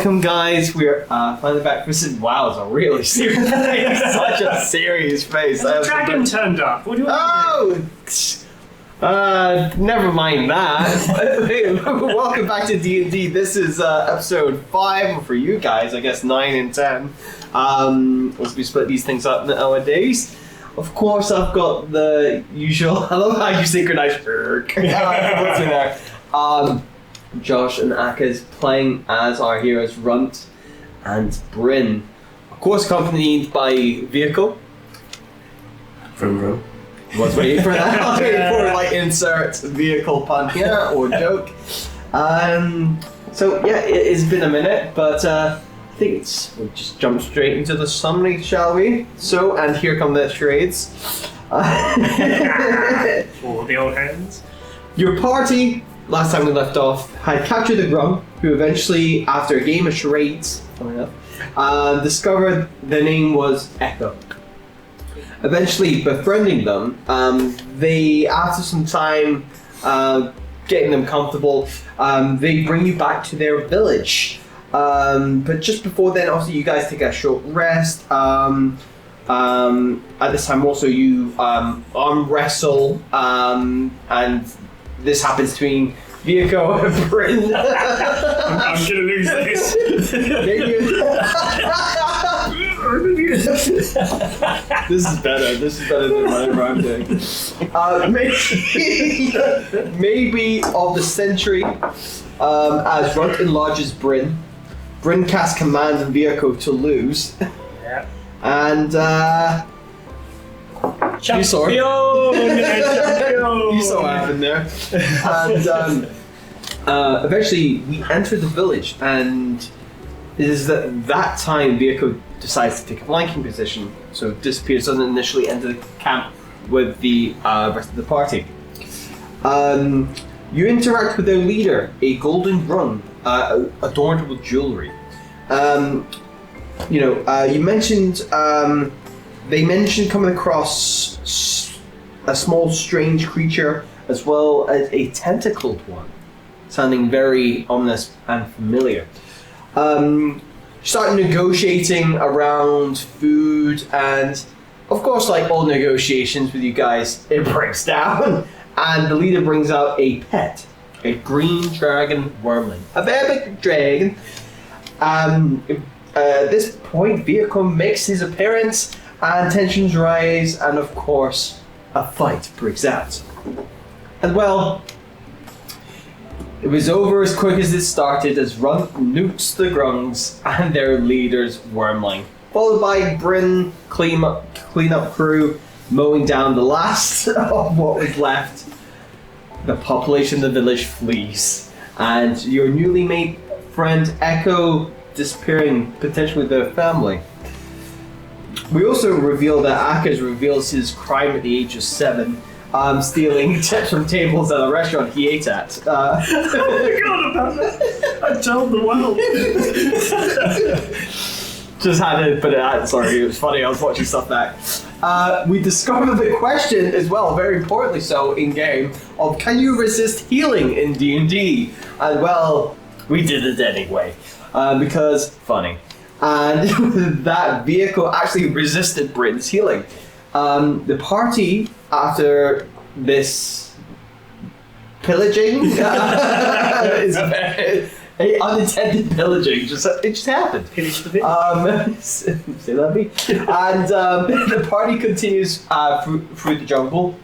welcome guys. We're finally back for some. Wow, it's a really serious face. Such a serious face. The dragon turned up. What do you want never mind that. Welcome back to D&D. This is episode 5 for you guys. I guess 9 and 10. Once we split these things up nowadays. Of course, I've got the usual. I love how you synchronize. What's in there? Josh and Aka's playing as our heroes Runt and Bryn. Of course, accompanied by Vehicle. Vroom vroom. Was waiting for that. I was waiting for like insert vehicle pun here or joke. So yeah, it's been a minute, but I think we'll just jump straight into the summary, shall we? So, and here come the charades. For the old hands. Your party, last time we left off, had captured the Grum, who eventually, after a game of charades, discovered the name was Echo. Eventually befriending them, they, after some time getting them comfortable, they bring you back to their village. But just before then, obviously, you guys take a short rest. At this time, also, you arm wrestle, and this happens between Vehicle and Bryn. I'm gonna lose this. This is better. This is better than whatever I'm doing. Maybe of the century, as Runt enlarges Bryn. Bryn casts command and Vehicle to lose. Yeah. And you saw it. You saw what happened there. And eventually we enter the village, and it is that time Vehicle decides to take a flanking position, so disappears, doesn't initially enter the camp with the rest of the party. You interact with their leader, a golden rung adorned with jewelry. You mentioned they mentioned coming across a small strange creature as well as a tentacled one, sounding very ominous and familiar. Start negotiating around food, and of course, like all negotiations with you guys, it breaks down, and the leader brings out a pet, a green dragon wormling, a very big dragon. At this point, Vehicle makes his appearance, and tensions rise, and of course, a fight breaks out. And well, it was over as quick as it started, as Runt nukes the Grungs and their leader's wormling, followed by Bryn cleanup crew mowing down the last of what was left. The population of the village flees, and your newly made friend Echo disappearing, potentially with their family. We also reveal that Aka's reveals his crime at the age of 7. Stealing tips from tables at a restaurant he ate at. I forgot about that. I told the world. Just had to put it out. Sorry, it was funny. I was watching stuff back. We discovered the question as well, very importantly so, in game, of can you resist healing in D&D? And well, we did it anyway, because funny. And that Vehicle actually resisted Bryn's healing. The party, after this pillaging, is unintended pillaging. It just happened. Pillage the bit. Say that me. And the party continues through the jungle.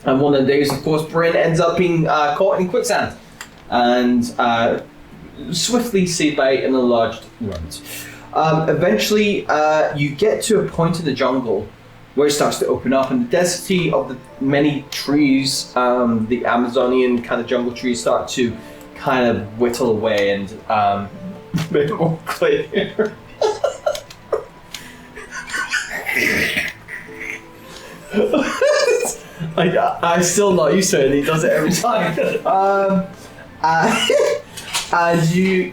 And one of the days, of course, Bryn ends up being caught in quicksand and swiftly saved by an enlarged Runt. Eventually, you get to a point in the jungle where it starts to open up, and the density of the many trees, the Amazonian kind of jungle trees, start to kind of whittle away and make it more clear. I'm still not used to it, and he does it every time. And you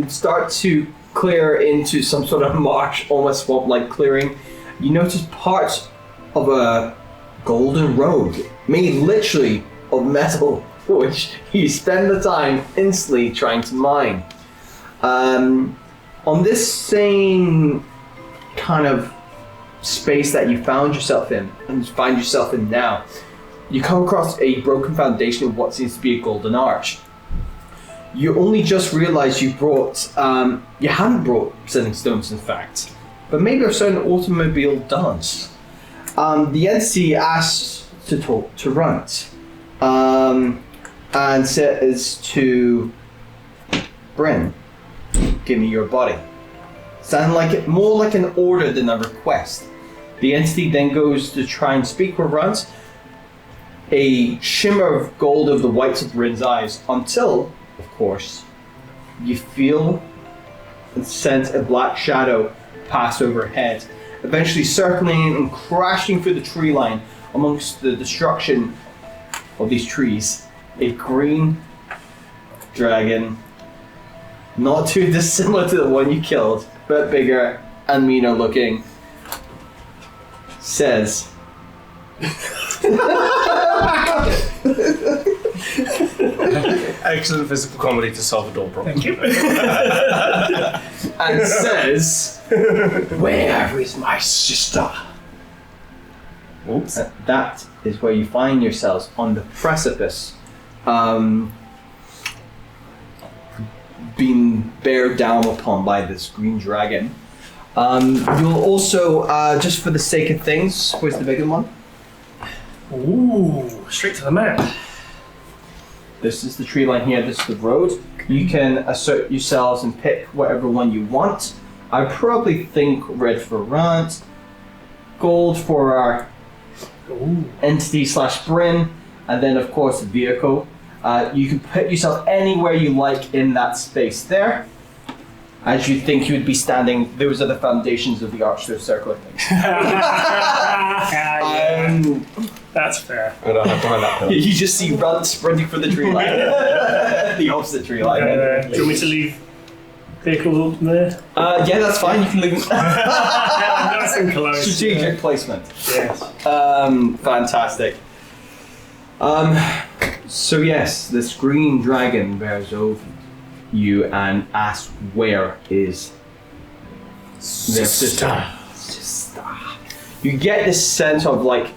start to clear into some sort of marsh, almost swamp-like clearing. You notice parts of a golden road, made literally of metal, which you spend the time instantly trying to mine. on this same kind of space that you found yourself in and find yourself in now, you come across a broken foundation of what seems to be a golden arch. You only just realized you hadn't brought sending stones, in fact, but maybe a certain automobile does. The entity asks to talk to Runt, and says to Bryn, give me your body. Sounding like it, more like an order than a request. The entity then goes to try and speak with Runt, a shimmer of gold over the whites of Bryn's eyes, until, of course, you feel and sense a black shadow pass overhead, eventually circling and crashing through the tree line amongst the destruction of these trees. A green dragon, not too dissimilar to the one you killed, but bigger and meaner looking, says, Excellent physical comedy to solve a door problem. Thank you. and says, where is my sister? Oops. That is where you find yourselves, on the precipice, being bear down upon by this green dragon. You'll also, just for the sake of things, where's the bigger one? Ooh, straight to the map. This is the tree line here, this is the road. You can assert yourselves and pick whatever one you want. I probably think red for Runt, gold for our entity / Bryn, and then of course the vehicle. You can put yourself anywhere you like in that space there. As you think you would be standing, those are the foundations of the arch to a circular thing. That's fair. I don't have behind that pillar. You just see Runt sprinting for the tree line. The opposite tree line. Do you want me to leave vehicle there? Yeah, that's fine. You can leave. Nice and close. Strategic placement. Yes. Fantastic. So yes, this green dragon bears over you and asks, where is their sister? You get this sense of like,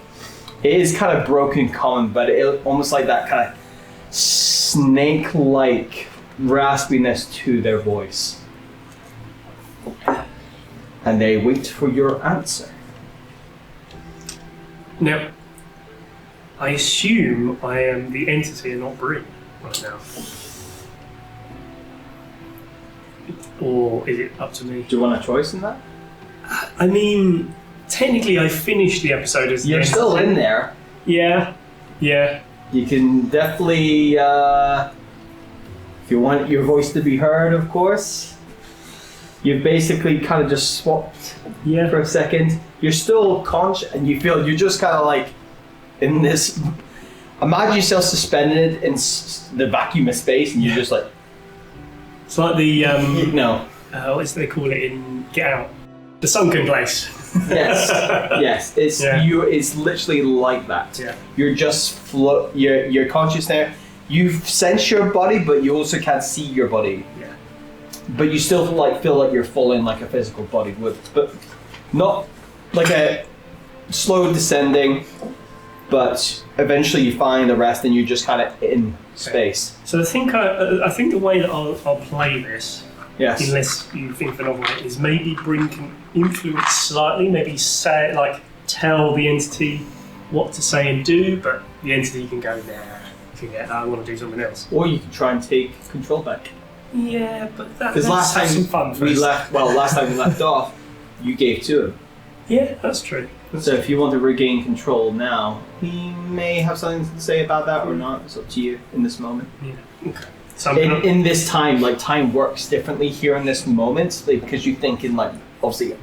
it is kind of broken common, but it almost like that kind of snake-like raspiness to their voice. And they wait for your answer. Now, I assume I am the entity and not Bryn right now. Or is it up to me? Do you want a choice in that? I mean, technically I finished the episode as the You're entity. still in there. Yeah. You can definitely, if you want your voice to be heard, of course. You've basically kind of just swapped for a second. You're still conscious, and you feel you're just kind of like in this. Imagine yourself suspended in the vacuum of space, and you're just like. It's like the No. what do they call it in Get Out? The sunken place. Yes. It's It's literally like that. Yeah. You're just You're conscious there. You sense your body, but you also can't see your body. Yeah. But you still feel like you're falling like a physical body would, but not like a slow descending. But eventually you find a rest, and you're just kind of in space. So I think the way that I'll play this, Yes. unless you think of another way, is maybe Bryn can influence slightly. Maybe say tell the entity what to say and do, but the entity can go there. Forget that. I want to do something else. Or you can try and take control back. Yeah, but Because last time some fun we first. last time we left off, you gave to him. Yeah, that's true. So if you want to regain control now, he may have something to say about that or not. It's up to you in this moment. Yeah. Okay. So In this time, time works differently here in this moment, because you think in obviously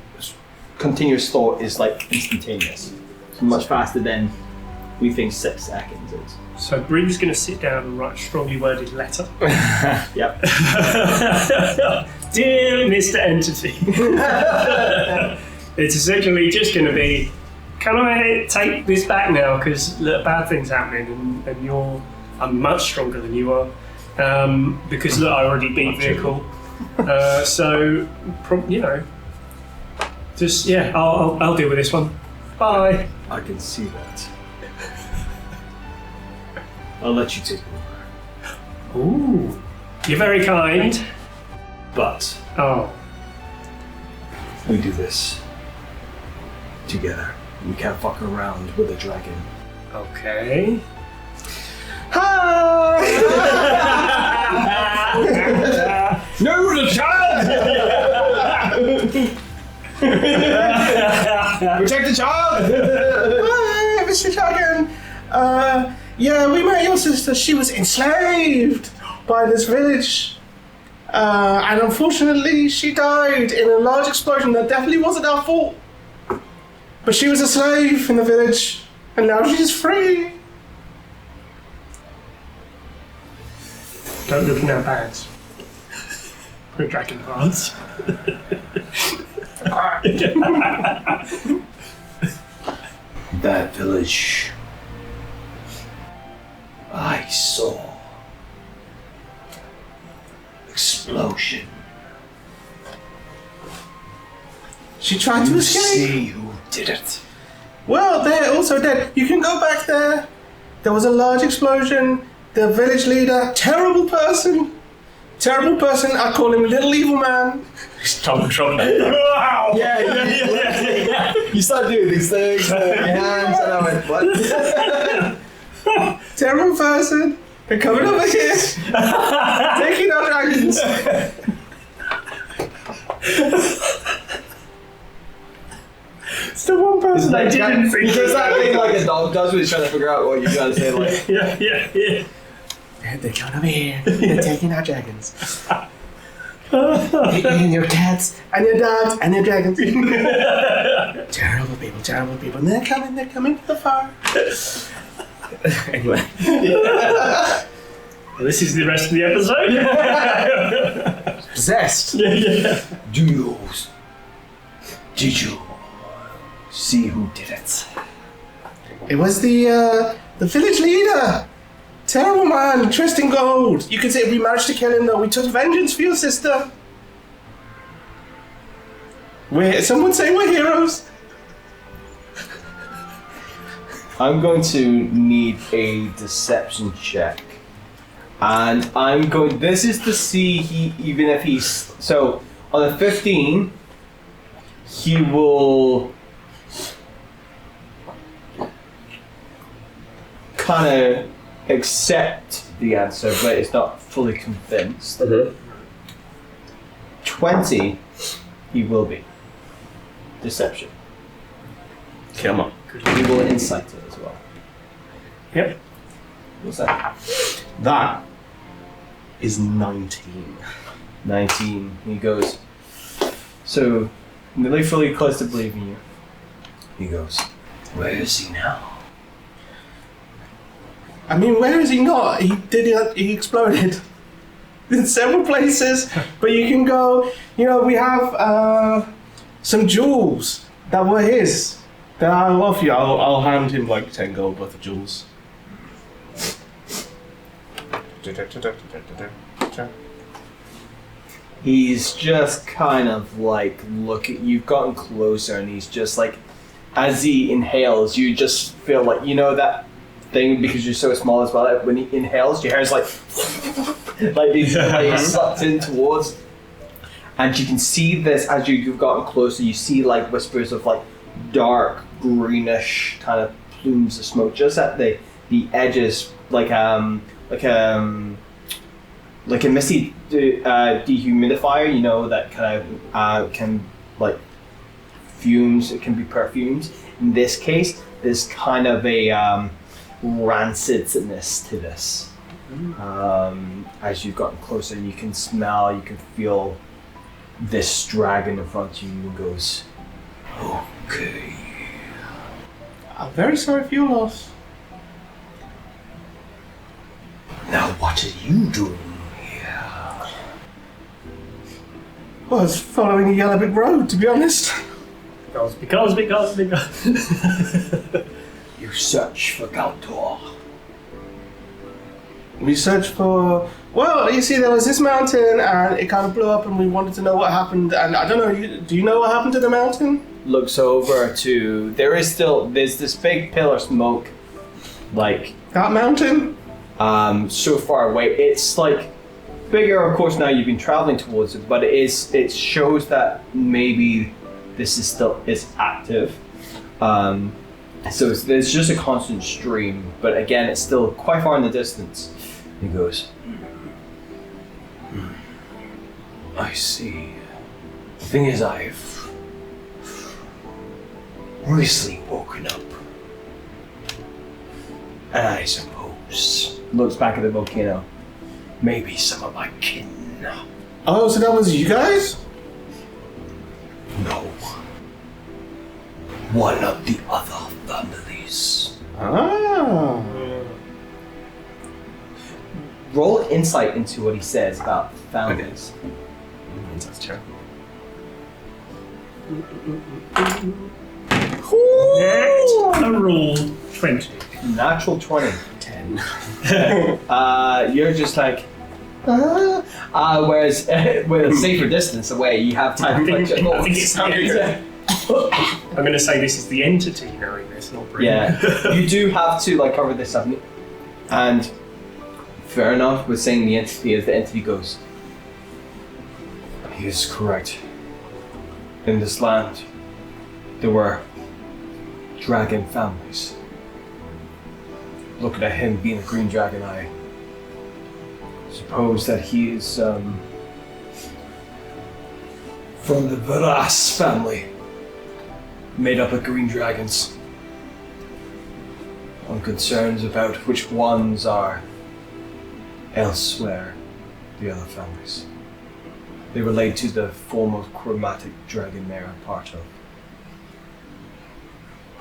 continuous thought is instantaneous. It's much faster than we think 6 seconds is. So Bryn's going to sit down and write a strongly worded letter. Yep. Dear Mr. Entity. It's essentially just going to be, can I take this back now? Because bad things happening, and I'm much stronger than you are. Because look, I already beat vehicle. Just yeah, I'll deal with this one. Bye. I can see that. I'll let you take over. Ooh, you're very kind. But Oh, we do this together. We can't fuck around with a dragon. okay. Hi! No, the child! Protect the child! Hi, Mr. Dragon! Yeah, we met your sister. She was enslaved by this village. And unfortunately, she died in a large explosion that definitely wasn't our fault. But she was a slave in the village, and now she's free. Don't look in our pants. We're dragon hearts. That village, I saw explosion. She tried to escape. See who did it. Well, they're also dead. You can go back there. There was a large explosion. The village leader, terrible person. I call him Little Evil Man. Trump. Yeah. You start doing these things with your hands, and I went, what? Terrible person. They're coming over here. Taking our dragons. It's the one person I didn't think. He does that thing like a dog does when he's trying to figure out what you gotta say, like, Yeah. they're coming over here. They're taking our dragons. And your cats, and your dogs, and your dragons. Terrible people. And they're coming to the farm. Anyway. Well, this is the rest of the episode. Possessed. Yeah. Did you see who did it? It was the village leader. Terrible man, dressed in gold. You could say we managed to kill him though. We took vengeance for your sister. Someone say we're heroes. I'm going to need a deception check. And this is to see even if he's, so on a 15, he will kind of accept the answer, but it's not fully convinced. 20, he will be. Deception. Come on. He will insight it as well. Yep. What's that? That is 19. 19. He goes, so, really fully close to believing you. He goes, where is he now? I mean, where is he not? He exploded in several places, but you can go, we have some jewels that were his that I'll offer you. I'll hand him like 10 gold worth of jewels. He's just kind of like, you've gotten closer, and he's just like, as he inhales, you just feel like, that thing, because you're so small as well, like when he inhales, your hair's like he's sucked in towards, and you can see this as you've gotten closer. You see like whispers of like dark greenish kind of plumes of smoke just at the edges, like a misty dehumidifier, that kind of can like fumes. It can be perfumes. In this case, there's kind of a rancidness to this. As you've gotten closer, and you can smell, you can feel this dragon in front of you, and goes, okay. I'm very sorry for your loss. Now what are you doing here? Well, I was following a yellow brick road, to be honest. Because. You search for Galtor. We searched for. Well, you see, there was this mountain, and it kind of blew up, and we wanted to know what happened. And I don't know. Do you know what happened to the mountain? Looks over to. There's this big pillar of smoke, like That mountain? so far away. It's like bigger, of course. Now you've been traveling towards it, but it shows that maybe this is still active. So there's just a constant stream, but again, it's still quite far in the distance. He goes, I see. The thing is, I've recently woken up. And I suppose, looks back at the volcano, maybe some of my kin. Oh, so that was you guys? No. One of the other families. Ah. Roll insight into what he says about families. That's terrible. Next, a roll 20. Natural 20. 10. You're just like, whereas with a safer distance away, you have time to I like, think it's yeah. I'm going to say this is the entity knowing this, not Brie. Yeah, you do have to like cover this up, and fair enough with saying the entity as the entity goes. He is correct. In this land, there were dragon families. Looking at him being a green dragon, I suppose that he is from the Varas family, made up of green dragons. I'm concerned about which ones are elsewhere, the other families. They relate to the foremost chromatic dragon they're a part of.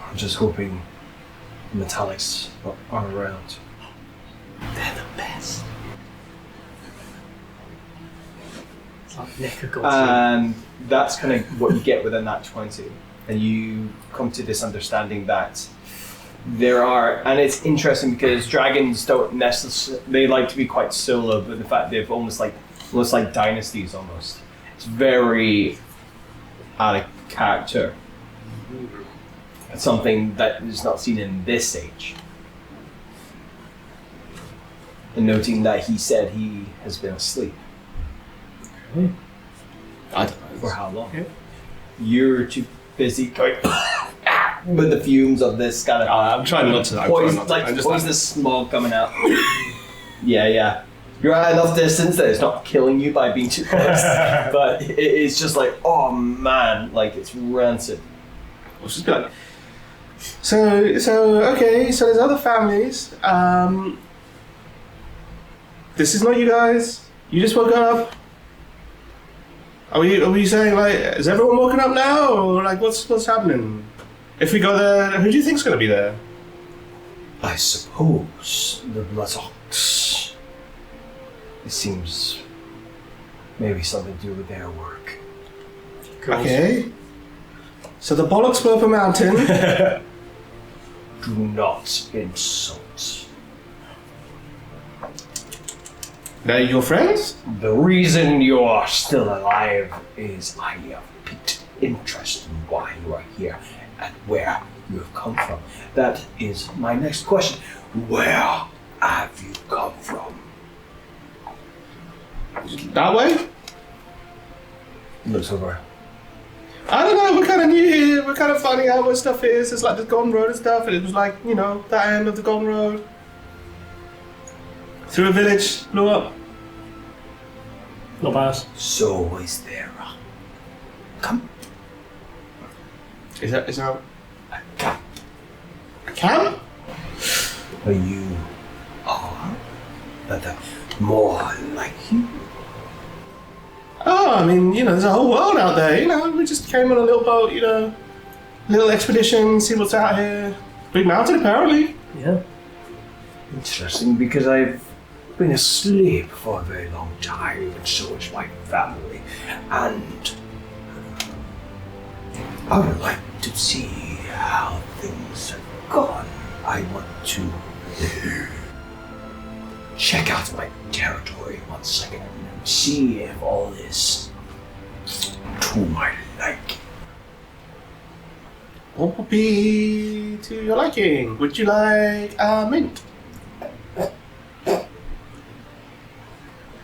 I'm just hoping the metallics are around. They're the best. It's like Neck of Godzilla. And that's kind of what you get within that 20. And you come to this understanding that there are, and it's interesting because dragons don't necessarily, they like to be quite solo, but the fact they've almost like dynasties almost. It's very out of character. It's something that is not seen in this age. And noting that he said he has been asleep. Okay. I don't know. For how long? Yeah. You're too busy going with the fumes of this kind of I'm trying not to. I'm trying not to. I'm just poisonous smog coming out. Yeah. You're at enough distance that it's not killing you by being too close, but it's just like, oh man, like it's rancid. What's just going? So okay. So there's other families. This is not you guys. You just woke up. Are we saying like, is everyone woken up now, or like what's happening? If we go there, who do you think's going to be there? I suppose the Blazzoks. It seems maybe something to do with their work. Okay. So the bollocks blew up a mountain. Do not insult. They're your friends? The reason you are still alive is I have piqued interest in why you are here and where you have come from. That is my next question. Where have you come from? That way? Looks over. I don't know, we're kind of new here. We're kind of finding out what stuff is. It's like the Golden Road and stuff, and it was like, you know, that end of the Golden Road. Through a village, blew up. Not bad. So is there a camp? Is there A camp? a camp? Where you are? But more like you. Oh, I mean, you know, there's a whole world out there, you know. We just came on a little boat, you know, little expedition, see what's out here. Big mountain, apparently. Yeah. Interesting, because I've been asleep for a very long time, and so is my family. And I would like to see how things have gone. I want to check out my territory one second and see if all is to my liking. What would be to your liking? Would you like mint?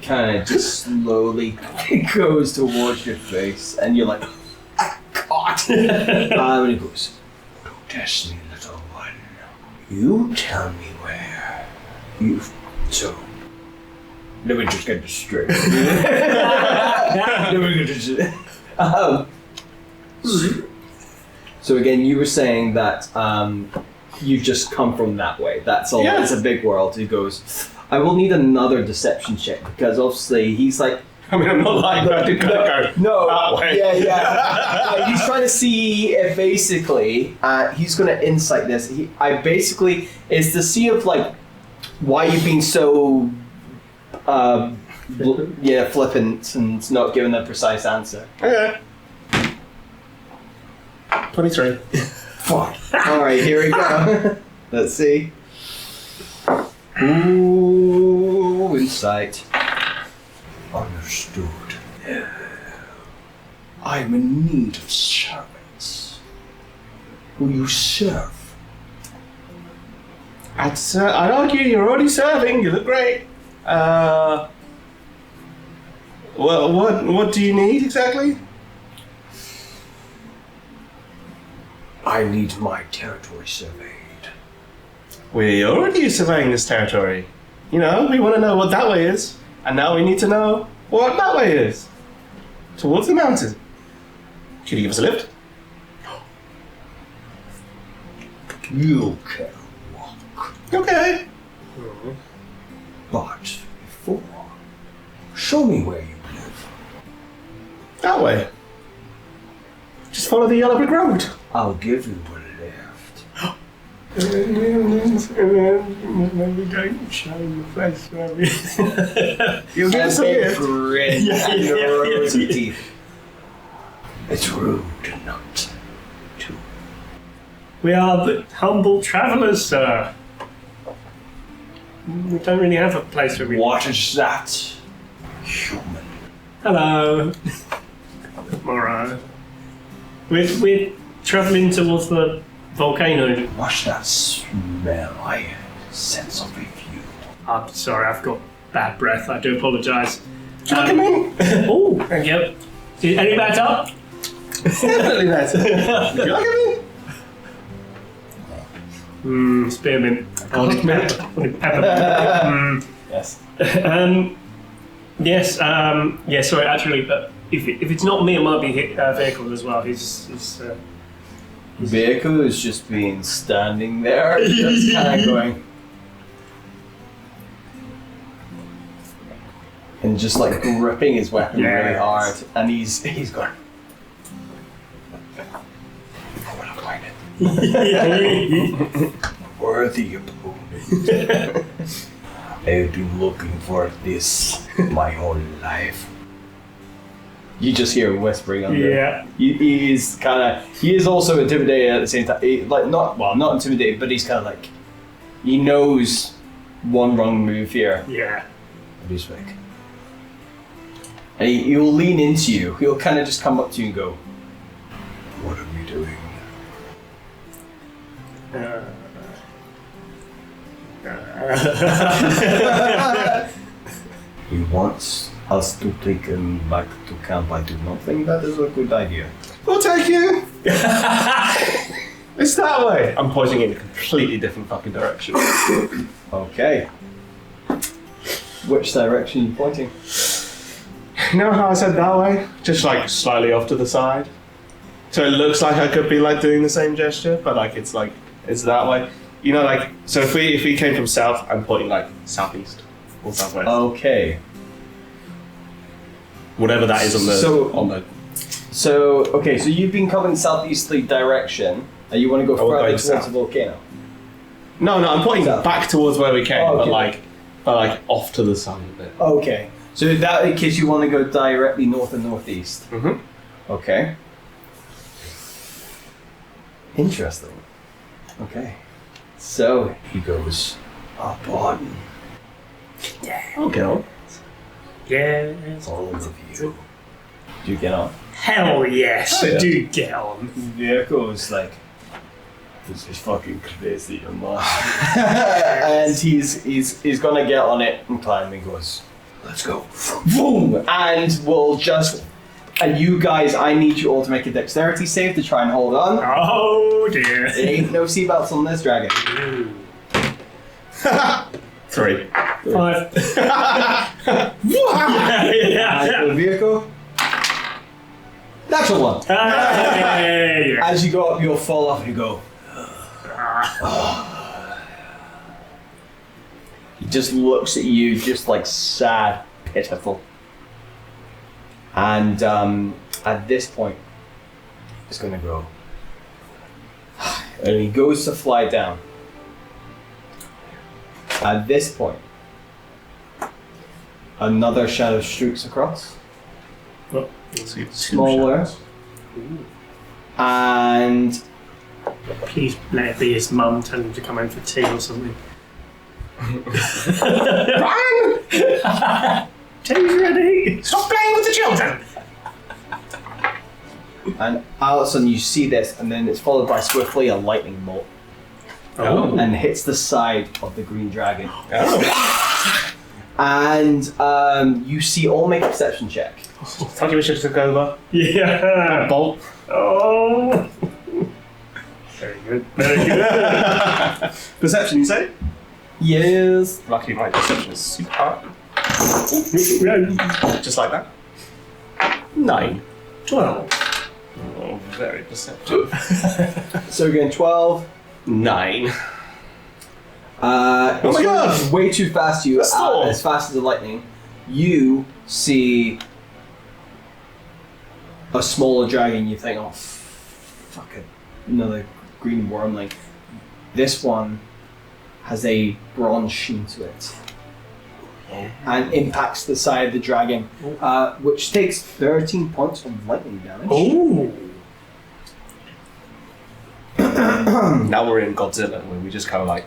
Kind of just slowly goes towards your face, and you're like, God. And he goes, don't test me, little one. You tell me where you've. So, let me just get this straight. So again, you were saying that you've just come from that way. That's all. Yeah. It's a big world. He goes, I will need another deception check because obviously he's like. I mean, I'm not lying, but I did kind of go No. that way. Yeah. He's trying to see if basically he's going to insight this. It's to see if like why you've been so flippant and not giving a precise answer. Okay. 23. Fuck. All right, here we go. Let's see. Ooh, insight. Understood. I'm in need of servants. Will you serve? I'd argue you're already serving. You look great. Well, what do you need exactly? I need my territory surveyed. We're already surveying this territory. You know, we want to know what that way is. And now we need to know what that way is. Towards the mountain. Can you give us a lift? You can walk. Okay. But before, show me where you live. That way. Just follow the yellow brick road. I'll give you a lift. Maybe don't show the flesh, maybe. You'll give us a big lift. grin and your rosy teeth. It's rude not to. We are the humble travellers, sir. We don't really have a place where we. What is that? Human. Hello. Alright. We're travelling towards the volcano. What's that smell? I sense of review. I'm sorry, I've got bad breath. I do apologise. Do you like a mint? Oh, yep. Any better? Definitely better. Do you like a mint? Spearmint. I wanted peppermint. Yes. Yes. Yeah. Sorry. Actually, if it's not me, it might be vehicle as well. He's Vehicle is just being standing there, just kind of going, and just like gripping his weapon really hard, and he's going. I want to find it. Worthy opponent. I've been looking for this my whole life. You just hear him whispering under. Yeah. He is also intimidated at the same time. Not intimidated, but he's kind of like, he knows one wrong move here. Yeah. What do you speak? And he'll lean into you. He'll kind of just come up to you and go, what are we doing? He wants us to take him back to camp. I do not think that is a good idea. We'll take you. It's that way. I'm pointing in a completely different fucking direction. Okay. Which direction are you pointing? You know how I said that way? Just like slightly off to the side. So it looks like I could be like doing the same gesture, but like it's that way. You know, like, so if we came from south, I'm pointing like southeast or southwest. Okay. Whatever that is on the So you've been coming southeasterly direction, and you want to go will further go towards south. the volcano. No, I'm pointing South. back towards where we came, Oh, okay. but like off to the side a bit. Okay. So that in case you want to go directly north and northeast. Mm-hmm. Okay. Interesting. Okay. So he goes upon I'll get on. Yeah. All of you. Do you get on? Hell yes, Oh, yeah. do get on. Vehicle's like, this is fucking crazy, man. And he's gonna get on it and climb and goes, let's go. Boom! And we'll just, and you guys, I need you all to make a dexterity save to try and hold on. Oh dear. There ain't no seatbelts on this dragon. 3. 5. And for the vehicle, natural one. Hey. As you go up, you'll fall off and you go. He just looks at you, just like sad, pitiful. And at this point, it's gonna go. And he goes to fly down. At this point, another shadow streaks across, Oh, So you have 2 smaller, shadows. and please let it be his mum telling him to come home for tea or something. Run! Tea's ready! Stop playing with the children! and all of a sudden you see this, and then it's followed by swiftly a lightning bolt, Oh. and hits the side of the green dragon. Oh. And you see all make a perception check. Thought you should have took over. Yeah! Bolt. Oh! Very good. Very good. Perception, you say? Yes. Lucky my perception is super hard. Just like that. 9. 12. Oh, very perceptive. So again, 12. 9. Oh my God! Way too fast to you. Storm. As fast as the lightning. You see a smaller dragon. You think, oh, fuck it, another green wormling. This one has a bronze sheen to it, and impacts the side of the dragon, which takes 13 points of lightning damage. Oh! Now we're in Godzilla, where we just kind of like,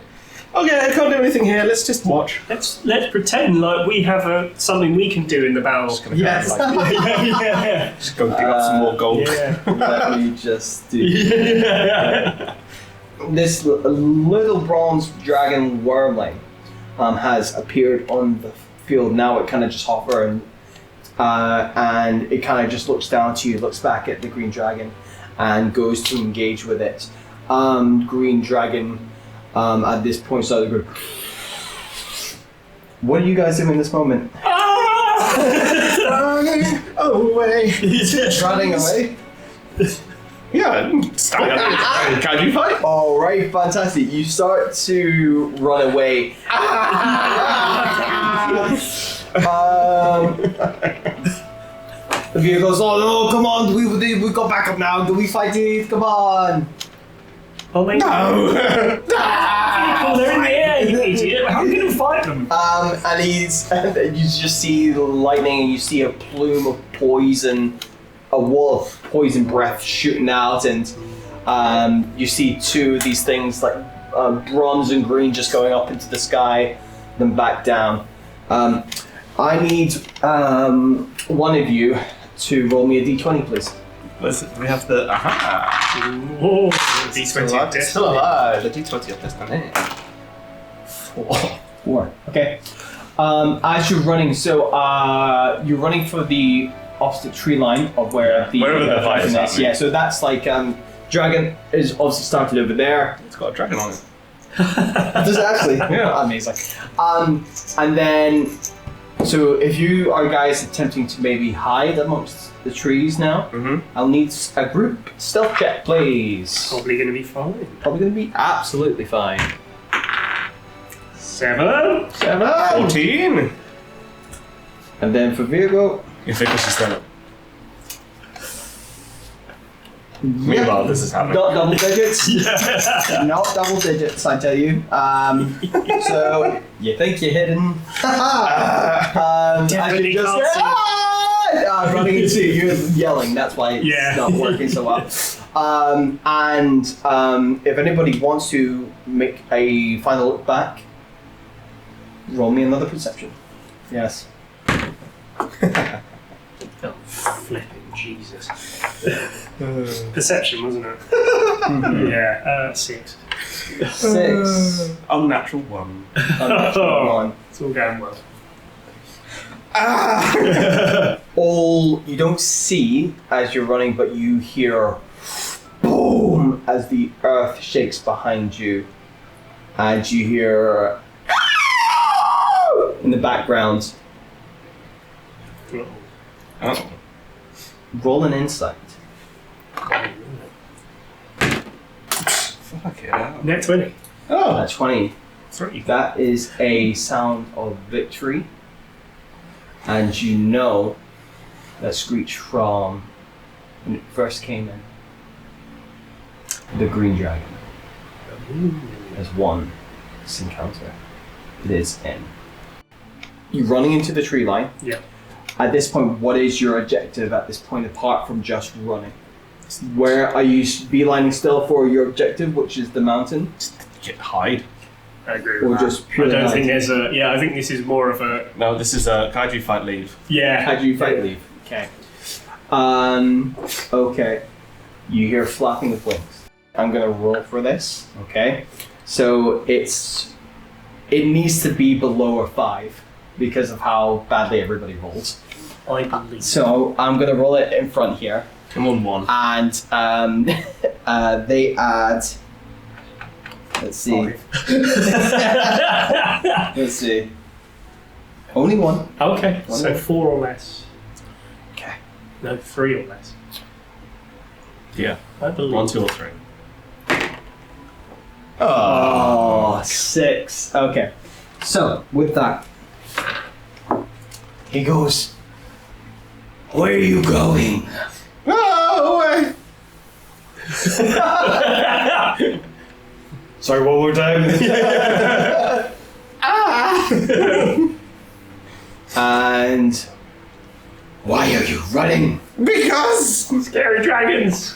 okay, I can't do anything here, let's just watch. Let's pretend like we have something we can do in the battle. Just gonna Yes. go, like, Yeah. just go dig up some more gold. Yeah. Let me just do. Yeah. This little bronze dragon wormling has appeared on the field. Now it kind of just hovers and it kind of just looks down to you, looks back at the green dragon, and goes to engage with it. Green dragon at this point started to go. What are you guys doing in this moment? Running away. Running away? Yeah, stand up. Can you fight? All right, fantastic. You start to run away. The vehicle goes, oh no, come on, we got back up now. Do we fight it? Come on. Oh, they No! Oh, they're in the air, you idiot. How are you going to fight them? And you just see the lightning, and you see a plume of poison, a wall of poison breath shooting out, and you see two of these things like bronze and green just going up into the sky, then back down. I need one of you to roll me a d20, please. Listen, we have the Oh, D20 of It's death. still alive. The D20 of destiny. 4. 4. Okay. As you're running, so you're running for the opposite tree line of where the wherever the fight is dragon happening. Yeah, so that's like dragon is obviously started over there. It's got a dragon on it. Does it actually? Yeah. Amazing. And then, so if you are guys attempting to maybe hide amongst the trees now, I'll need a group stealth check, please. Probably going to be fine. Probably going to be absolutely fine. 7. 14. And then for Virgo, You think this is done? Meanwhile, this is happening. not double digits. Not double digits, I tell you. So you think you're hidden? I Definitely should can't see. running into you, you're yelling. That's why it's Yeah. not working so well. If anybody wants to make a final look back, roll me another perception. Yes. Oh, flipping Jesus. Perception, wasn't it? Yeah, 6. 6. Unnatural 1. Unnatural 1. It's all going well. All you don't see as you're running, but you hear boom as the earth shakes behind you, and you hear in the background. Oh. Roll an insight. Fuck it out. Net 20. Oh, 20. 3. That is a sound of victory, and you know that screech from when it first came in. The green dragon has won this encounter. It is in. You're running into the tree line. Yeah. At this point, what is your objective at this point apart from just running? Where are you beelining still for your objective, which is the mountain? hide. I agree Or with just that. I purely don't hide? think there's a... Yeah, I think this is more of a... No, this is a kaiju fight leave. Yeah. How do you fight leave? Okay. Okay. You hear flapping of wings. I'm gonna roll for this. Okay. So it needs to be below a 5 because of how badly everybody rolls. I believe. So I'm gonna roll it in front here, I'm on 1. and they add. Let's see. 5. Let's see. Only 1. Okay, One so more. 4 or less. Okay. No, 3 or less. Yeah. I believe. 1, 2, or 3. Oh, 6. Okay. So, with that, he goes, "Where are you going?" Oh, away! Sorry, one more time. And why are you running? Because! Scary dragons!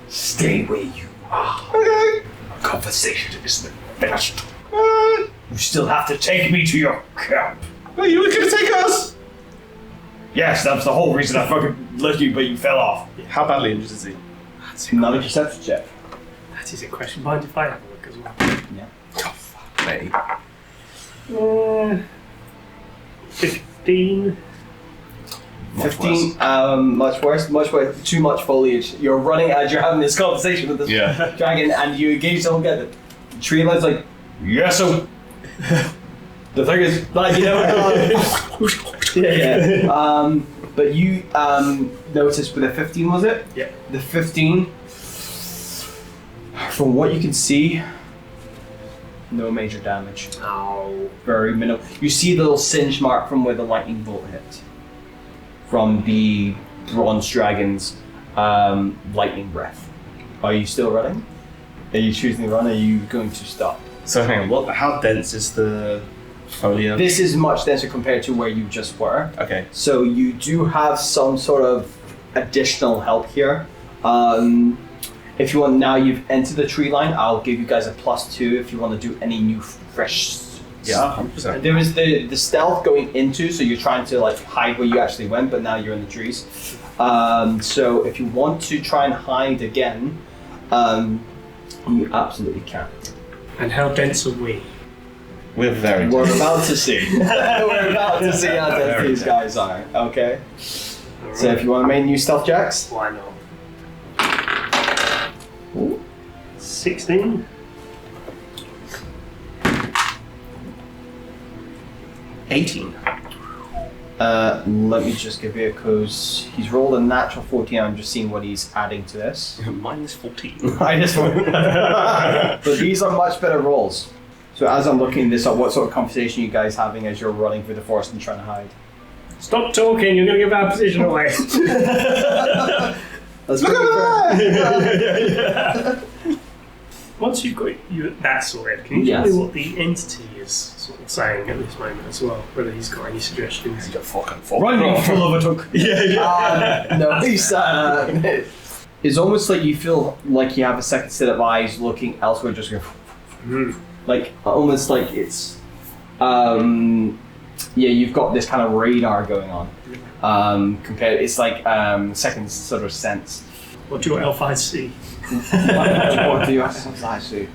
Stay where you are. Okay. Our conversation isn't finished. You still have to take me to your camp. Well, you were gonna take us! Yes, that's the whole reason I fucking left you, but you fell off. How badly injured is he? That's Another perception check. That is a question. Mind if I have a look as well? Yeah. Oh, fuck me. 15. 15, much worse, too much foliage. You're running as you're having this conversation with this Yeah. dragon, and you engage the whole guy. The tree line's like, yes, so the thing is, like, you know, yeah. But you noticed with a 15, was it? Yeah. The 15, from what you can see, no major damage. Oh. Very minimal. You see the little singe mark from where the lightning bolt hit. From the bronze dragon's lightning breath. Are you still running? Are you choosing to run? Or are you going to stop? So hang on, how dense is the foliage? This is much denser compared to where you just were. Okay. So you do have some sort of additional help here. If you want, now you've entered the tree line, I'll give you guys a +2 if you want to do any new fresh. Yeah, 100%. There was the stealth going into, so you're trying to like hide where you actually went, but now you're in the trees. So if you want to try and hide again, you absolutely can. And how dense are we? We're very We're dense. about to see. We're about to see how dense Very these guys are. Okay. So if you want to make new stealth checks, Why not? Ooh. 16. 18. let me just give you a cause he's rolled a natural 14. I'm just seeing what he's adding to this. Minus 14. I just want, but these are much better rolls. So as I'm looking this up, what sort of conversation are you guys having as you're running through the forest and trying to hide? Stop talking, you're going to give our position away. Let's Look at Yeah. Once you've got that sorted, can you tell Yes. me what the entity is sort of saying at this moment as well? Whether he's got any suggestions? He's got fucking 4. running full of a took. Yeah, No, he's it's almost like you feel like you have a second set of eyes looking elsewhere, just going, like almost like it's yeah, you've got this kind of radar going on. It's like second sort of sense. What do your elf eyes see? What do you actually see?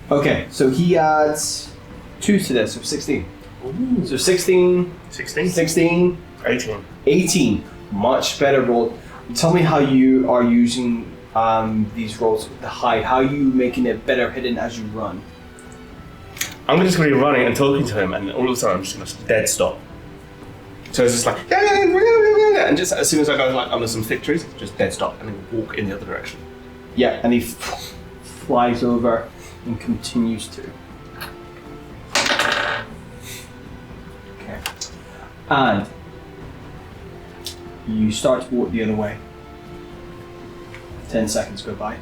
Okay, so he adds 2 to this, so 16. Ooh. So 16, 16. 18. Much better roll. Tell me how you are using these rolls with the hide. How are you making it better hidden as you run? I'm just going to be running and talking to him, and all of a sudden I'm just going to dead stop. So it's just like, yeah, and just as soon as I go like under some thick trees, just dead stop, and then walk in the other direction. Yeah, and he flies over and continues to. Okay. And you start to walk the other way. 10 seconds go by.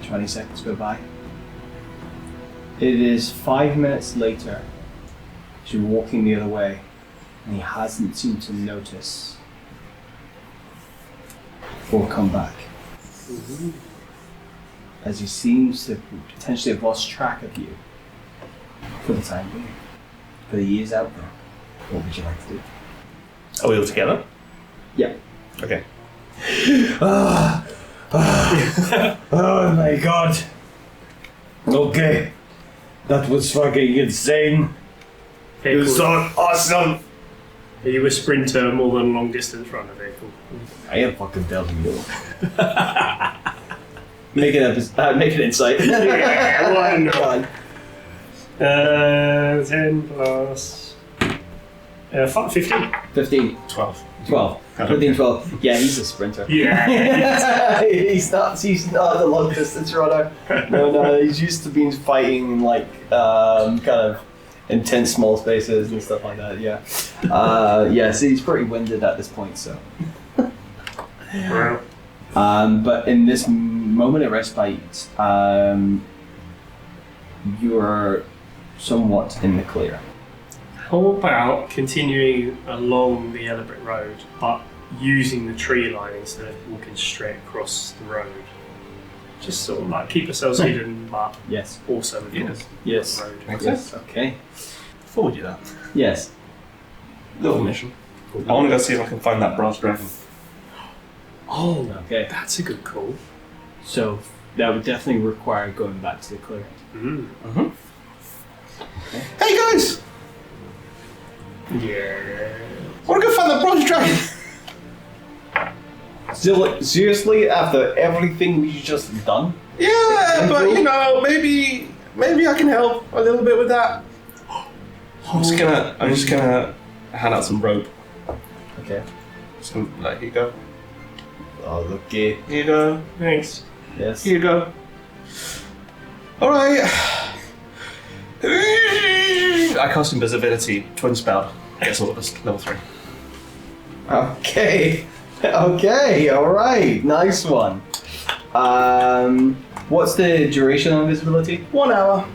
20 seconds go by. It is 5 minutes later as you're walking the other way, and he hasn't seemed to notice or come back. Mm-hmm. As he seems to potentially have lost track of you for the time being. But he is out there. What would you like to do? Are we all together? Yeah. Okay. Oh my god. Okay. That was fucking insane. Okay, It was cool. so awesome. Are you a sprinter more than a long distance runner vehicle? I am fucking telling you. Make it insight. Yeah, why not? Come on. 10 plus 15. 15. 12. 12. 15, 12. Yeah, he's a sprinter. Yeah. he's not a long distance runner. No, he's used to being fighting in like kind of intense small spaces and stuff like that, yeah. So he's pretty winded at this point, so. Wow. But in this moment of respite, you are somewhat in the clear. How about continuing along the Ellerbrick Road, but using the tree line instead of walking straight across the road? Just sort of like keep ourselves hidden, but Yes. also Yes. the road. Makes Yes. sense. Okay. Before we do that, Yes. little mission. I want to go see if I can find that brass dragon. Oh, Okay. that's a good call. So that would definitely require going back to the clearing. Mm. Mm-hmm. Hey guys! Yeah. I want to go find that brass dragon! Still, seriously, after everything we've just done? Yeah, but you know, maybe I can help a little bit with that. I'm just gonna hand out some rope. Okay. Just gonna, like, here you go. Oh, looky. Here you go. Thanks. Yes. Here you go. Alright. I cast invisibility, twin spell. Gets all of us level 3. Okay. Okay, alright. Nice one. What's the duration on invisibility? 1 hour.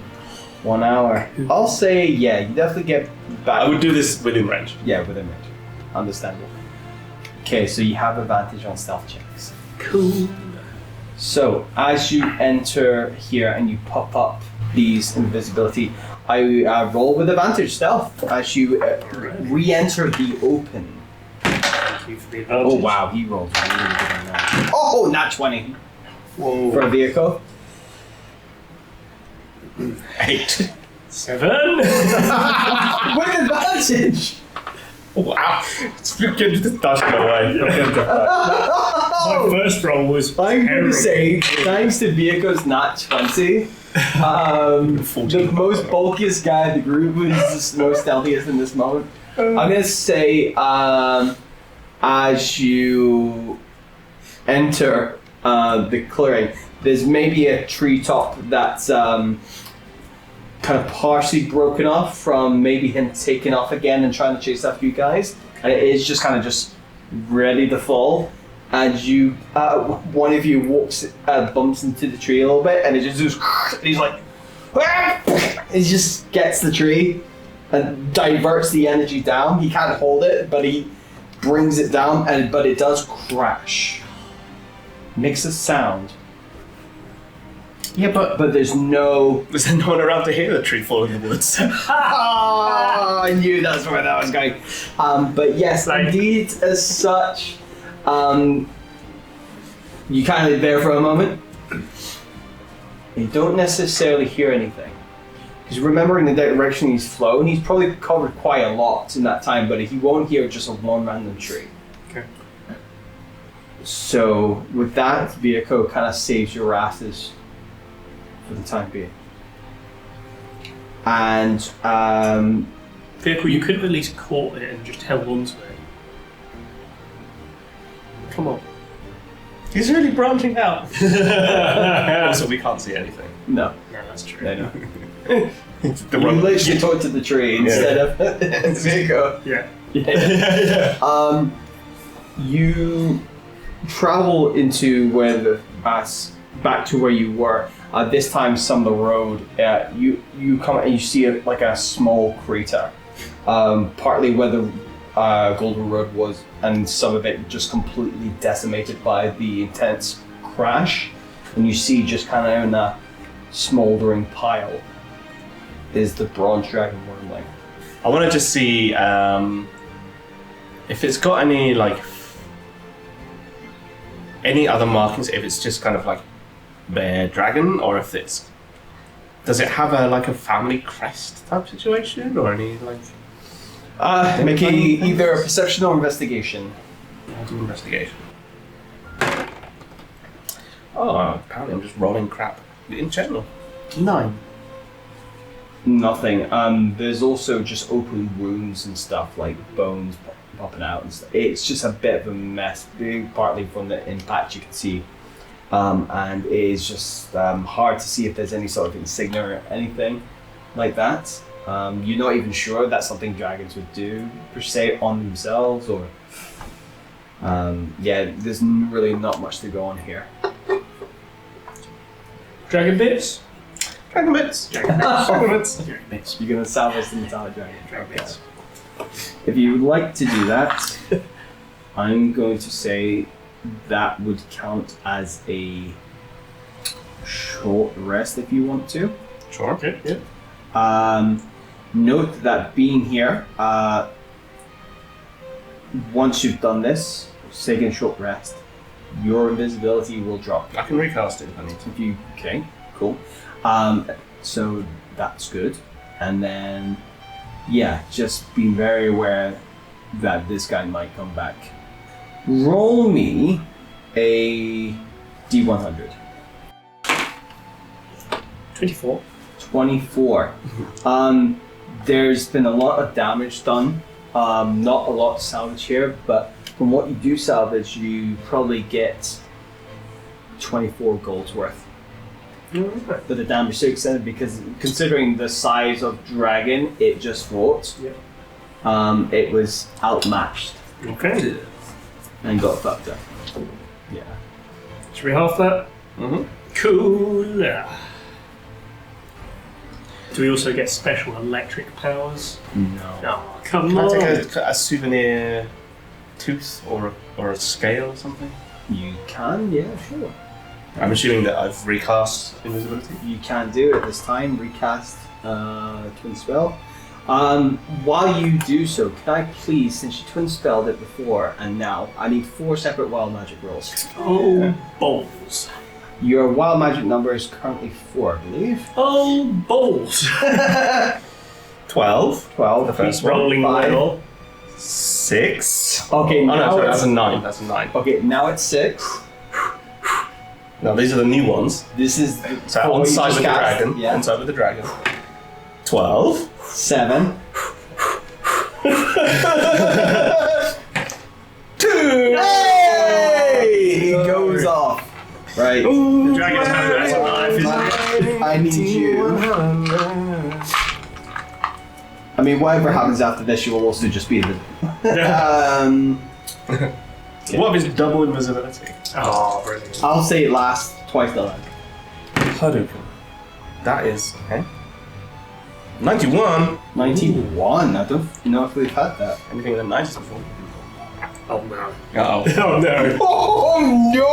1 hour. I'll say, yeah, you definitely get back. I would do this within range. Yeah, within range. Understandable. Okay, so you have advantage on stealth checks. Cool. So, as you enter here and you pop up these invisibility, I roll with advantage stealth as you re-enter the open. Thank you for the advantage. Oh wow, he rolled really good on that. Oh, nat 20 Whoa. for a vehicle. 8. 7. With advantage! Wow. It's good to dash it away. My first roll was I'm going terrible. to say, thanks to Vieko's nat 20, the most bulkiest guy in the group who's the most stealthiest in this moment. I'm going to say, as you enter the clearing, there's maybe a treetop that's kind of partially broken off from maybe him taking off again and trying to chase after you guys, and it is just kind of just ready to fall. And you, one of you bumps into the tree a little bit, and it just goes, and he's like, he just gets the tree and diverts the energy down. He can't hold it, but he brings it down, but it does crash. Makes a sound. Yeah, but there's no. is there no one around to hear the tree fall in the woods? I knew that's where that was going. But yes, indeed, as such, you kind of there for a moment. You don't necessarily hear anything. Because remembering the direction he's flown, he's probably covered quite a lot in that time, but he won't hear just a one random tree. Okay. So with that, Viaco kind of saves your asses for the time being. And Vehicle, you could have at least caught it and just held on to it. Come on. He's really branching out. Also, we can't see anything. no, No, that's true. no. The You rope- literally talk to the tree instead of Viaco. Yeah. Yeah. You travel into where the back to where you were. This time, some of the road. You come and you see a small crater, partly where the Golden Road was, and some of it just completely decimated by the intense crash. And you see just kind of in a smoldering pile is the bronze dragon wormling. I want to just see if it's got any any other markings. If it's just kind of like bear dragon, or if does it have a family crest type situation, or any Make either a perception or investigation. I'll do investigation. Oh, apparently I'm just rolling crap in general. 9. Nothing. There's also just open wounds and stuff, like bones popping out and stuff. It's just a bit of a mess, partly from the impact you can see. And it is just hard to see if there's any sort of insignia or anything like that. You're not even sure that's something dragons would do, per se, on themselves, or... there's really not much to go on here. Dragon bits? Dragon bits. Dragon bits. Dragon bits. Dragon bits. You're going to salvage the metallic dragon. Dragon bits. If you would like to do that, I'm going to say that would count as a short rest if you want to. Sure. Okay. Yeah. Note that being here, once you've done this, taking a short rest, your invisibility will drop. I can recast it if I need to. If you okay, cool. So that's good. And then, just be very aware that this guy might come back. Roll me a D100. 24. 24. There's been a lot of damage done. Not a lot to salvage here, but from what you do salvage, you probably get 24 gold's worth for the damage so extended, because considering the size of dragon it just fought, it was outmatched Okay. and got fucked up. Yeah. Should we half that? Mm-hmm. Cool. Do we also get special electric powers? No. Oh, come Can I on. take a souvenir tooth or a scale or something? You can, yeah, sure. I'm assuming that I've recast invisibility. You can do it this time. Recast twin spell. While you do so, can I please, since you twin spelled it before and now, I need 4 separate wild magic rolls. Oh, balls. Your wild magic number is currently 4, I believe. Oh, balls. 12. 12. The first Keep rolling 5. well. 6. Okay, Oh now no, sorry, it's, that's a 9. That's a 9. okay, now it's 6. Now these are the new ones. This is So what on you side just with the cast. dragon. Yeah. On side with the dragon. 12. 7. 2. Hey! He goes off. Right. The dragon's hand has a knife, isn't it? I need you. I mean, whatever happens after this, you will also just be the. What is double invisibility? Oh, brilliant. I'll say it lasts twice the length. Hadouken. That is okay. 91. 91. I don't know if we've had that. Anything in the 90s before? Oh, no. Uh-oh. Oh, no. Oh no!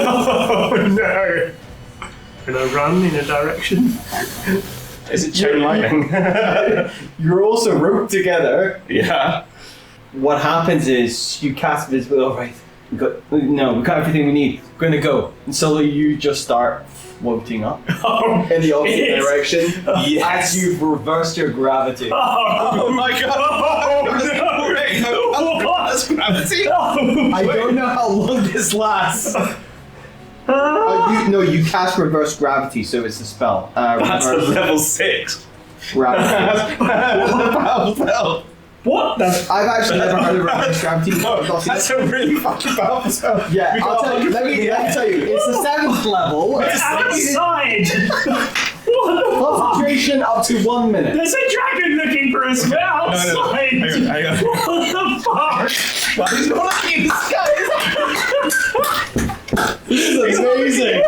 Oh, no. Gonna run in a direction. Is it chain lightning? You're also roped together. Yeah. What happens is you cast visibility. All right, we got everything we need. We're gonna go, and slowly you just start floating up in the opposite direction as you've reversed your gravity. Oh my god! That's gravity. I don't know how long this lasts. You cast reverse gravity, so it's a spell. That's a Reverse level 6. gravity. What? I've actually never heard of reverse gravity. That's a really fucking powerful spell. Yeah, I'll tell you. Let me tell you. It's the 7th level. It's outside! What the fuck? Concentration up to 1 minute. There's a dragon looking for us. We're outside! Hang on. What the fuck? Well, he's not looking in the sky, is This is amazing.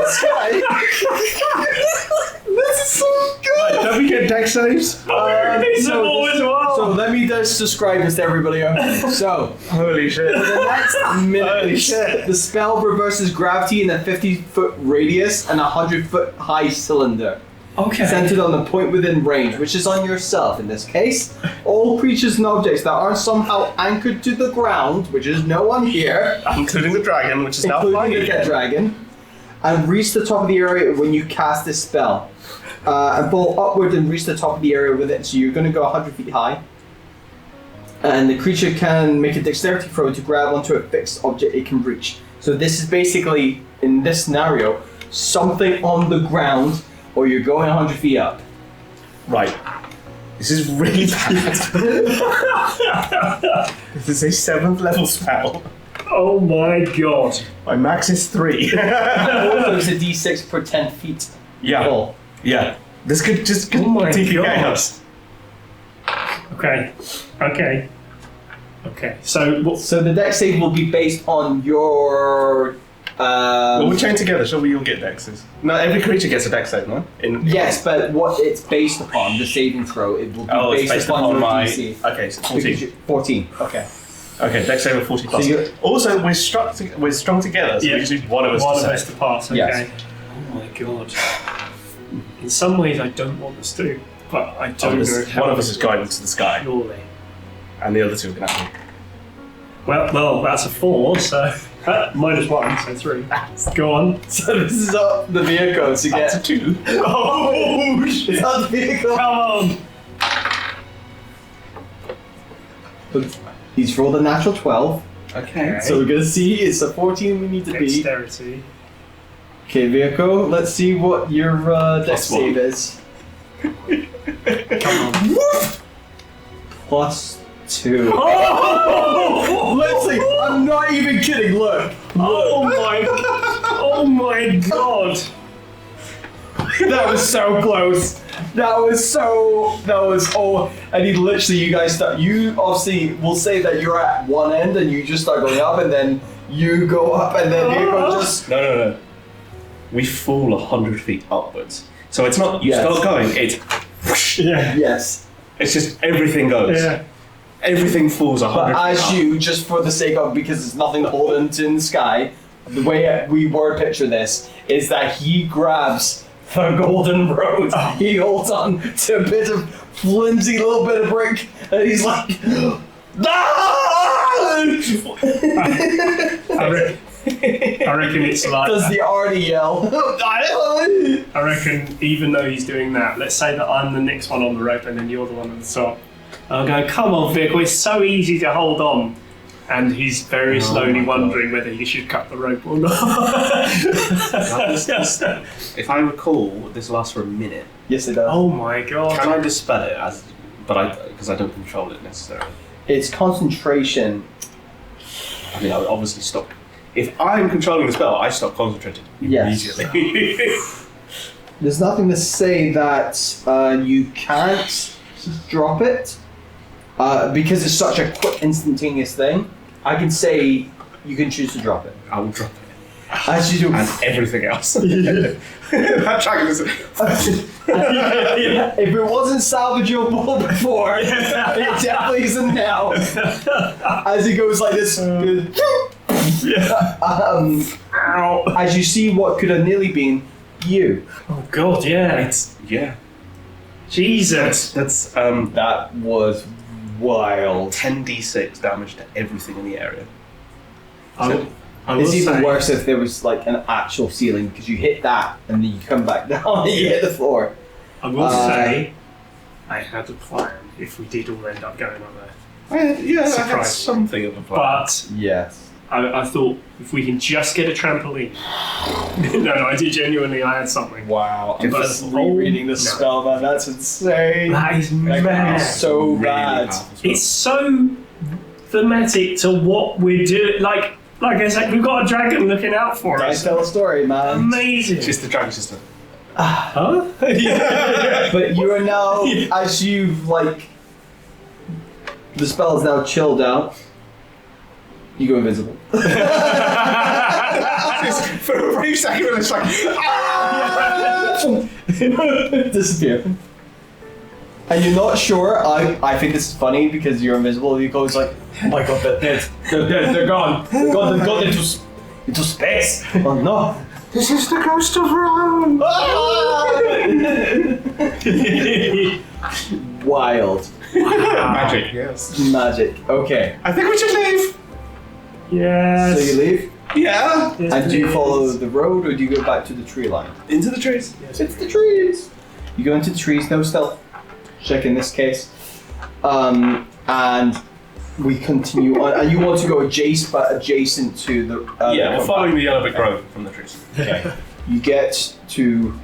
This is so good. Don't we get dex saves? So let me just describe this to everybody. So, Holy shit. for the next minute, Holy shit. the spell reverses gravity in a 50-foot radius and a 100-foot high cylinder. Okay. Centered on the point within range, which is on yourself in this case. All creatures and objects that are somehow anchored to the ground, which is no one here, Including the dragon, which is now flying including the again. dragon, and reach the top of the area when you cast this spell. And fall upward and reach the top of the area with it. So you're going to go 100 feet high. And the creature can make a dexterity throw to grab onto a fixed object it can reach. So this is basically, in this scenario, something on the ground, or you're going 100 feet up. Right. This is really bad. This is a 7th level spell. Oh my god. My max is 3. Also, it's a d6 per 10 feet. Yeah. Full. Yeah. This could just Oh my TPK God. us. Okay. So what? So the dex save will be based on your. Well, we're chained together, so we all get dexes. No, every creature gets a dex save, no? Yes, but what it's based upon, the saving throw, it will be It's based, upon your my... DC. Okay, so 14. 14, okay. Okay, dex save of 40 plus. So Also, we're strung together, so we just need one of us One to of us save. to pass. Okay. Yes. Oh my god. In some ways, I don't want us to, but I don't know. How One of us is going to the sky, Surely. and the other two are going to have Well, that's a 4, so -1, so 3. Go on. So this is up the vehicle to That's a get. 2. Oh shit! It's up the vehicle. Come on. He's rolled a natural 12. Okay. So we're gonna see it's a 14 we need to beat. Dexterity. Okay, vehicle. Let's see what your dex Plus 1. save is. Come on. Plus 2. Oh! Let's see. I'm not even kidding. Look. Oh my god! That was so close. And he literally, you guys start, you obviously will say that you're at one end and you just start going up and then you go up and then you go just. No. We fall 100 feet upwards. So it's not, you Yes. start going, it's whoosh. Yeah. Yes. It's just everything goes. Yeah. Everything falls 100 But feet as up. you, just for the sake of, because there's nothing holding to in the sky, the way we word picture this is that he grabs the golden road. He holds on to a bit of flimsy little bit of brick and he's like, "Ah!" I reckon it's like. Does the Artie yell? I reckon even though he's doing that, let's say that I'm the next one on the rope and then you're the one at the top. I'll go, come on, Vic, it's so easy to hold on. And he's very slowly wondering whether he should cut the rope or not. If I recall, this lasts for a minute. Yes, it does. Oh my god. Can I dispel it because I don't control it necessarily? It's concentration. I mean, I would obviously stop. If I'm controlling the spell, I stop concentrating Yes. immediately. There's nothing to say that you can't drop it because it's such a quick, instantaneous thing. I can say you can choose to drop it. I will drop it. As you do. And everything else. That dragon is... If it wasn't salvageable before, it definitely isn't now. As he goes like this. As you see what could have nearly been you. Oh God, yeah. It's Jesus. That's That was wild. 10d6 damage to everything in the area. I will It's even say, worse if there was like an actual ceiling because you hit that and then you come back down and you hit the floor. I will say, I had a plan if we did all end up going on there. I had Surprise. something of a plan. But Yes. I thought if we can just get a trampoline. No, I did genuinely. I had something. Wow. I'm But just rereading the no. spell, man. That's insane. That is Like, mad. it's so Really bad. powerful spell. It's so thematic to what we're doing. Like I said, we've got a dragon looking out for Guys, us. tell a story, man. Amazing. It's just the dragon system. Huh? But you are now, as you've like, the spell is now chilled out. You go invisible. For a brief second, it's like, Disappear. And you're not sure. I think this is funny because you're invisible. You go, it's like, oh my god, they're dead. They're dead. They're gone. They've gone into space. Oh no. this is the ghost of Rome. Wild. Magic, yes. Magic. Okay. I think we should leave. Yes. So you leave? Yeah. Yes, And do you please. follow the road or do you go back to the tree line? Into the trees. It's the trees. You go into the trees, no stealth check in this case. And we continue on. And you want to go adjacent to the. Yeah, we're the following the yellow brick road from the trees. Okay. You get to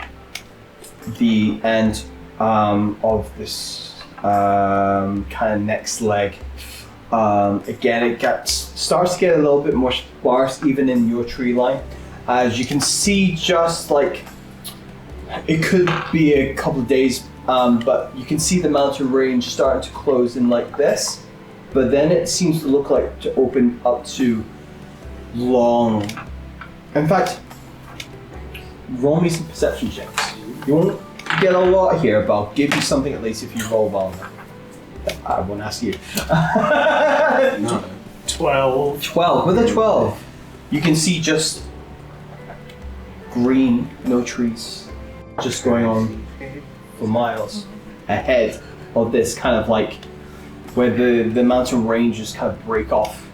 the end of this kind of next leg. Again, it starts to get a little bit more sparse, even in your tree line. As you can see, just like it could be a couple of days, but you can see the mountain range starting to close in like this. But then it seems to look like to open up to long. In fact, roll me some perception checks. You won't get a lot here, but I'll give you something at least if you roll well. I won't ask you. No. 12. 12. With a 12, you can see just green, no trees, just going on for miles ahead of this kind of like where the mountain ranges kind of break off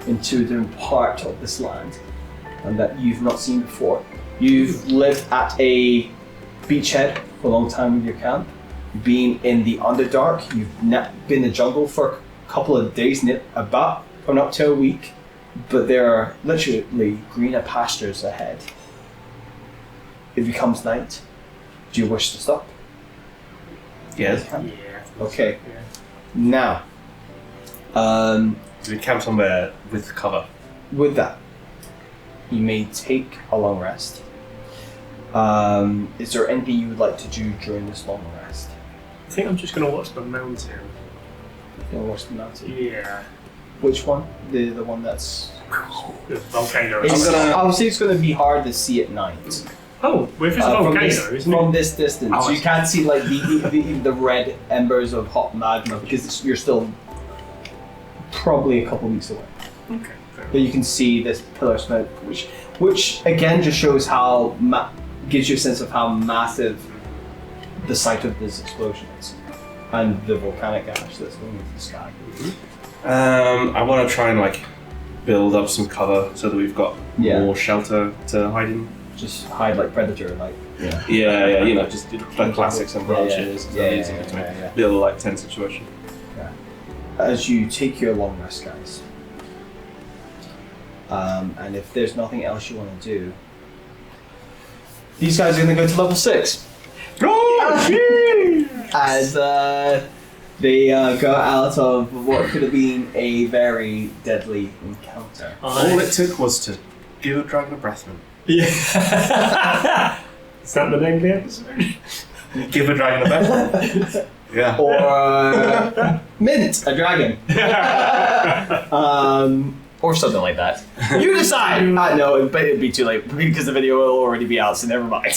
into a different part of this land and that you've not seen before. You've lived at a beachhead for a long time with your camp. Being in the Underdark, you've been in the jungle for a couple of days, about coming up to a week, but there are literally greener pastures ahead. It becomes night. Do you wish to stop? Yes. Yeah. Okay. Yeah. Now, Do we camp somewhere with cover? with that, you may take a long rest. Is there anything you would like to do during this long rest? I think I'm just going to watch the mountain. You want to watch the mountain? Yeah. Which one? The one that's. The volcano. It's, gonna- obviously, it's going to be hard to see at night. Oh, well, if it's a From volcano, this, isn't from it? this distance, Oh, I you see. can't see like the red embers of hot magma because you're still probably a couple weeks away. Okay. fair But you can see this pillar of smoke, which again just shows how gives you a sense of how massive the site of this explosion is, and the volcanic ash that's going into the sky. I want to try and like build up some cover so that we've got Yeah. more shelter to hide in. Just hide like predator, like yeah. Yeah, you know, just the classics and branches. Yeah, and yeah, stuff, yeah, easy to yeah, yeah. build like tent situation. As you take your long rest, guys, and if there's nothing else you want to do, these guys are going to go to level 6. As they go out of what could have been a very deadly encounter. All it took was to give a dragon a breath mint. Yeah. Is that the name of the episode? Give a dragon a breath mint. Yeah. Or mint a dragon. Or something like that. You decide! No, but it'd be too late because the video will already be out, so never mind.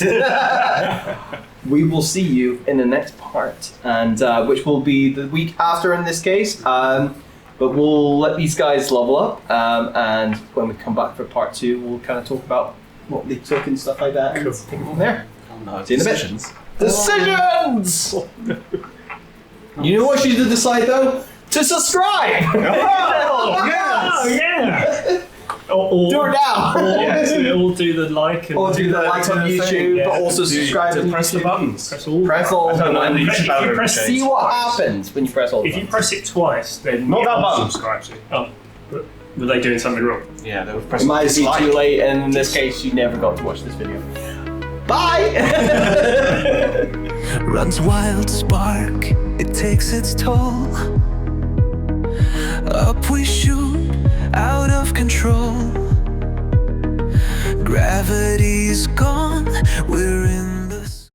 We will see you in the next part, and which will be the week after in this case. But we'll let these guys level up, and when we come back for part 2, we'll kind of talk about what they took and stuff like that. And Cool. take it from there. Oh no, See you in a bit. decisions. Decisions! You know what you should decide though? To subscribe! Oh, yeah! Or Do it now! Or do the like and Or do the like on YouTube, yeah. but also subscribe To on press the YouTube. buttons. Press all. Press all. I don't know, the the buttons. YouTube If you algorithm press changed. See what happens when you press all the If you buttons. press it twice, then Not it that button. unsubscribes you. Oh, but were they doing something wrong? Yeah, they were It pressing might be dislike. too late, and in this case, you never got to watch this video. Bye! Runs wild spark, it takes its toll. Up we shoot, out of control. Gravity's gone, we're in